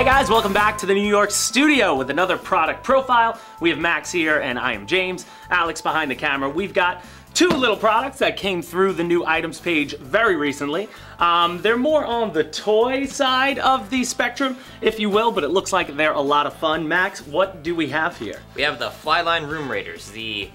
guys, welcome back to the New York studio with another product profile. We have Max here and I am James. Alex behind the camera. We've got two little products that came through the new items page very recently. They're more on the toy side of the spectrum, if you will, but it looks like they're a lot of fun. Max, what do we have here? We have the Flyline Room Raiders, the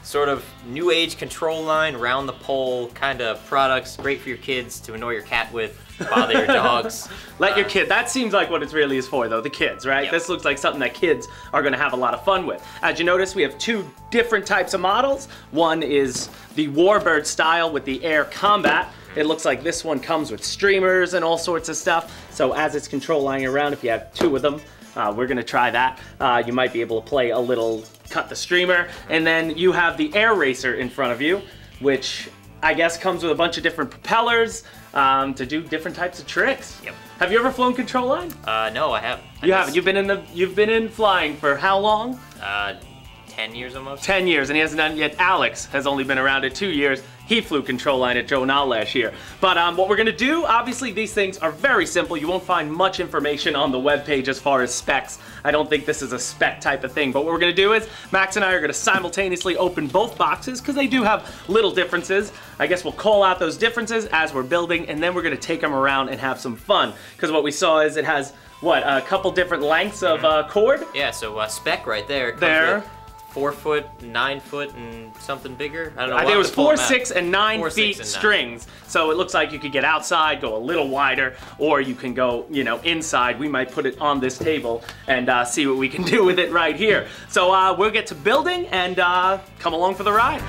sort of new age control line, round the pole kind of products, great for your kids to annoy your cat with, bother your dogs. Let your kid, that seems like what it really is for though, the kids, right? Yep. This looks like something that kids are gonna have a lot of fun with. As you notice, we have two different types of models. One is the Warbird style with the air combat. It looks like this one comes with streamers and all sorts of stuff. So as it's control lying around, if you have two of them, we're gonna try that. You might be able to play a little cut the streamer. And then you have the Air Racer in front of you, which I guess comes with a bunch of different propellers to do different types of tricks. Yep. Have you ever flown control line? No, I haven't. You haven't. You've been in flying for how long? 10 years almost. 10 years, and he hasn't done it yet. Alex has only been around it 2 years. He flew control line at Joe Nall last year. But what we're gonna do, obviously these things are very simple. You won't find much information on the webpage as far as specs. I don't think this is a spec type of thing. But what we're gonna do is, Max and I are gonna simultaneously open both boxes because they do have little differences. I guess we'll call out those differences as we're building, and then we're gonna take them around and have some fun. Because what we saw is it has, what, a couple different lengths of cord? Yeah, so spec right there. There. With 4 foot, 9 foot, and something bigger. I don't know. I think it was 4, 6, and 9 4, feet 6, and 9. strings. So it looks like you could get outside, go a little wider, or you can go, you know, inside. We might put it on this table and see what we can do with it right here. So we'll get to building and come along for the ride.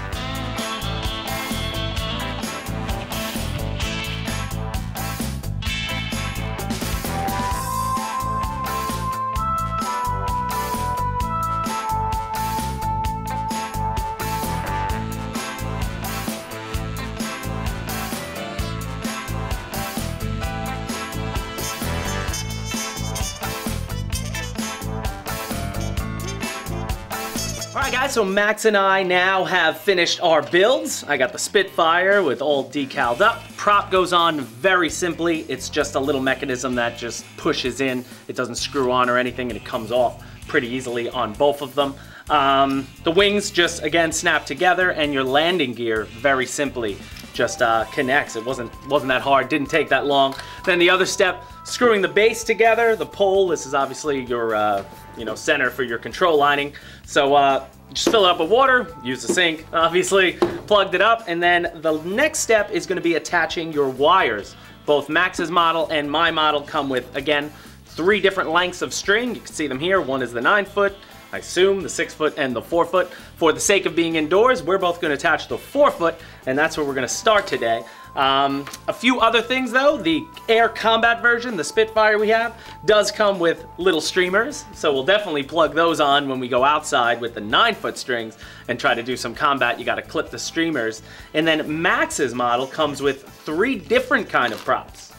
Alright guys, so Max and I now have finished our builds. I got the Spitfire with all decaled up. Prop goes on very simply. It's just a little mechanism that just pushes in. It doesn't screw on or anything, and it comes off pretty easily on both of them. The wings just, again, snap together, and your landing gear very simply just connects. It wasn't that hard, didn't take that long. Then the other step, screwing the base together, the pole. This is obviously your you know, center for your control lining. So just fill it up with water, use the sink, obviously, plugged it up, and then the next step is gonna be attaching your wires. Both Max's model and my model come with, again, 3 different lengths of string. You can see them here. One is the 9 foot, I assume, the 6 foot, and the 4 foot. For the sake of being indoors, we're both gonna attach the 4 foot, and that's where we're gonna start today. A few other things though, the air combat version, the Spitfire we have, does come with little streamers, so we'll definitely plug those on when we go outside with the 9 foot strings and try to do some combat. You gotta clip the streamers. And then Max's model comes with 3 different kind of props.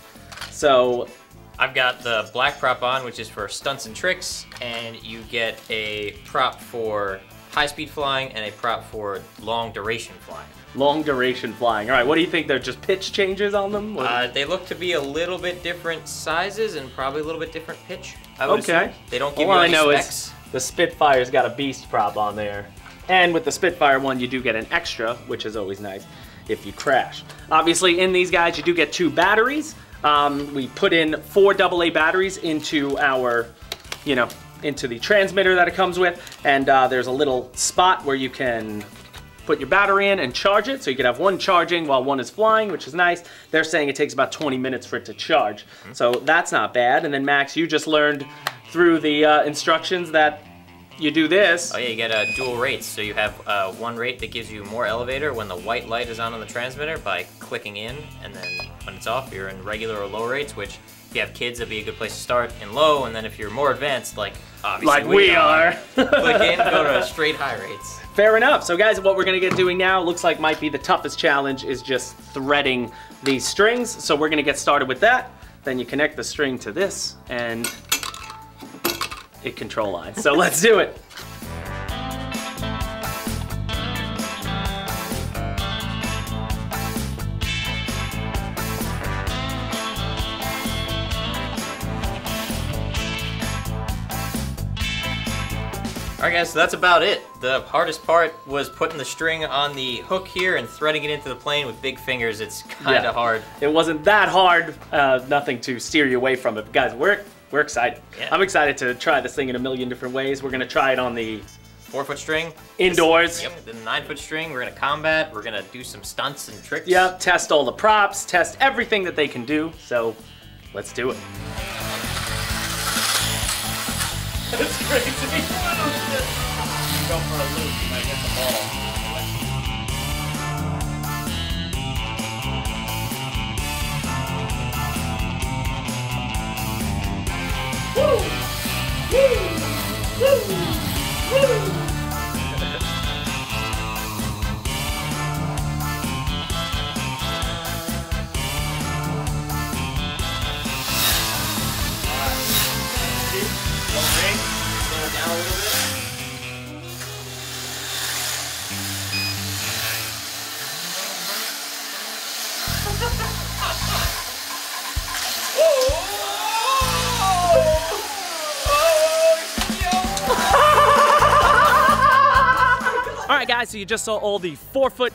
So I've got the black prop on, which is for stunts and tricks, and you get a prop for high-speed flying and a prop for long-duration flying. Long duration flying. All right, what do you think? They're just pitch changes on them? They look to be a little bit different sizes and probably a little bit different pitch. I would Okay. assume. They don't give All you I any know specs. is the Spitfire's got a beast prop on there. And with the Spitfire one, you do get an extra, which is always nice if you crash. Obviously, in these guys, you do get 2 batteries. We put in 4 AA batteries into our, you know, into the transmitter that it comes with. And there's a little spot where you can put your battery in and charge it, so you can have one charging while one is flying, which is nice. They're saying it takes about 20 minutes for it to charge, so that's not bad. And then Max, you just learned through the instructions that you do this. Oh yeah, you get dual rates. So you have one rate that gives you more elevator when the white light is on the transmitter by clicking in, and then when it's off, you're in regular or low rates, which if you have kids, that'd be a good place to start in low, and then if you're more advanced, like obviously Like we are. click in, go to straight high rates. Fair enough. So guys, what we're gonna get doing now, looks like might be the toughest challenge, is just threading these strings. So we're gonna get started with that. Then you connect the string to this and it control lines. So let's do it. Alright guys, so that's about it. The hardest part was putting the string on the hook here and threading it into the plane with big fingers. It's kind of hard. It wasn't that hard, nothing to steer you away from it. But guys, we're excited. Yeah. I'm excited to try this thing in a million different ways. We're gonna try it on the 4-foot string. Indoors. Yep, the 9-foot string, we're gonna combat, we're gonna do some stunts and tricks. Yep, test all the props, test everything that they can do, so let's do it. That's crazy. Go for a loop, you might hit the ball. Woo! Woo! Woo! Woo! Down a little bit. All right, guys, so you just saw all the 4-foot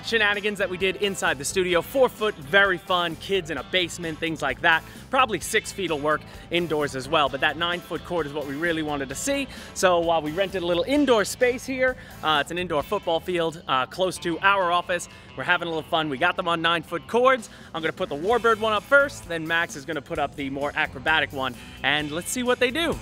shenanigans that we did inside the studio. 4-foot, very fun, kids in a basement, things like that. Probably 6 feet will work indoors as well, but that 9-foot court is what we really wanted to see. So while we rented a little indoor space here, it's an indoor football field close to our office. We're having a little fun. We got them on 9-foot cords. I'm gonna put the Warbird one up first, then Max is gonna put up the more acrobatic one, and let's see what they do.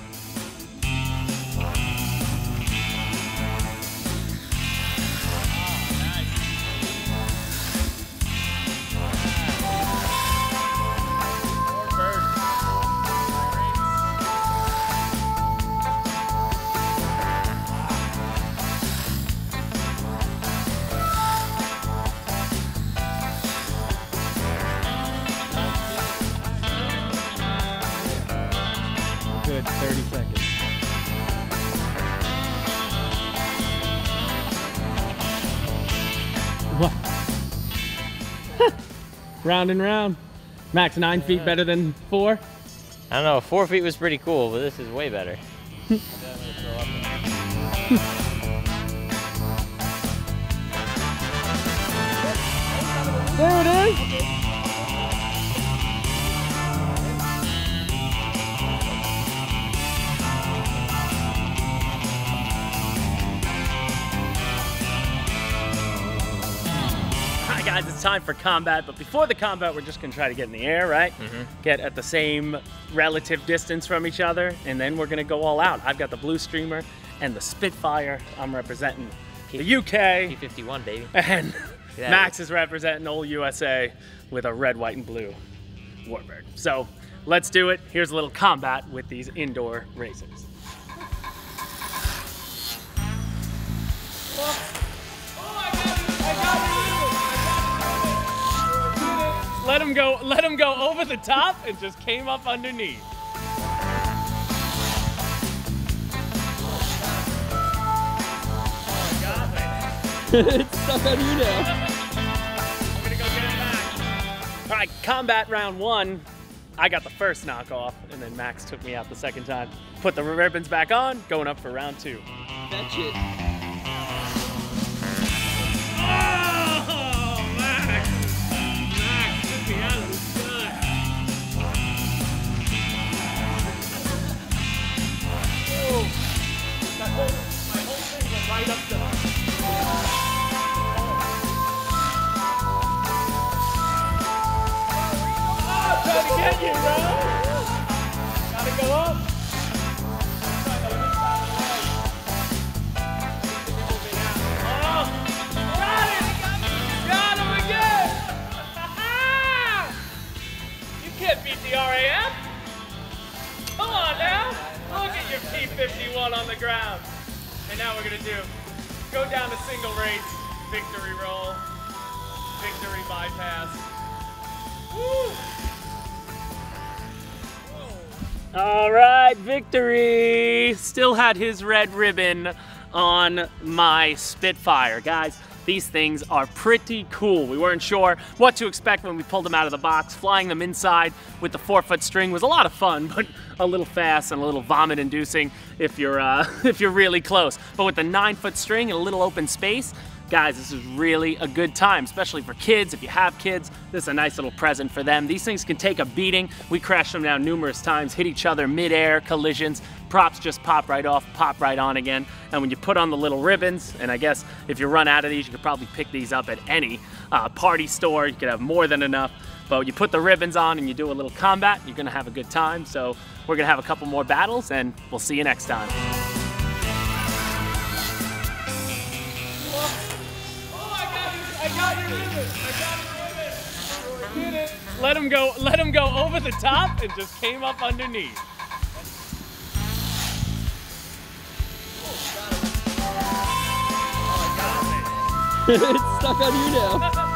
Good, 30 seconds. What? Round and round. Max, 9 feet better than 4? I don't know, 4 feet was pretty cool, but this is way better. There it is. Alright guys, it's time for combat, but before the combat we're just gonna try to get in the air, right? Get at the same relative distance from each other, and then we're gonna go all out. I've got the Blue Streamer and the Spitfire. I'm representing the UK. P51, baby. And Yeah. Max is representing old USA with a red, white, and blue Warbird. So let's do it. Here's a little combat with these indoor racers. Let him go over the top and just came up underneath. It's stuck on you now. I'm gonna go get it back. All right, combat round 1. I got the first knockoff, and then Max took me out the second time. Put the ribbons back on, going up for round 2. That's it. Oh, Max! Max took me out of the sky. Oh, my whole thing went right up there. Trying to get you, bro. Gotta go up. Oh, got him! Got him again! You can't beat the RAF. Come on now. Look at your P51 on the ground. And now we're gonna go down to single rates, victory roll, victory bypass. Woo! All right, victory! Still had his red ribbon on my Spitfire. Guys, These things are pretty cool. We weren't sure what to expect when we pulled them out of the box. Flying them inside with the 4-foot string was a lot of fun, but a little fast and a little vomit-inducing if you're if you're really close. But with the 9-foot string and a little open space, guys, this is really a good time, especially for kids. If you have kids, this is a nice little present for them. These things can take a beating. We crashed them down numerous times, hit each other mid-air, collisions. Props just pop right off, pop right on again. And when you put on the little ribbons, and I guess if you run out of these, you could probably pick these up at any party store. You could have more than enough. But you put the ribbons on and you do a little combat, you're gonna have a good time. So we're gonna have a couple more battles, and we'll see you next time. Let him go over the top and just came up underneath. It's stuck on you now.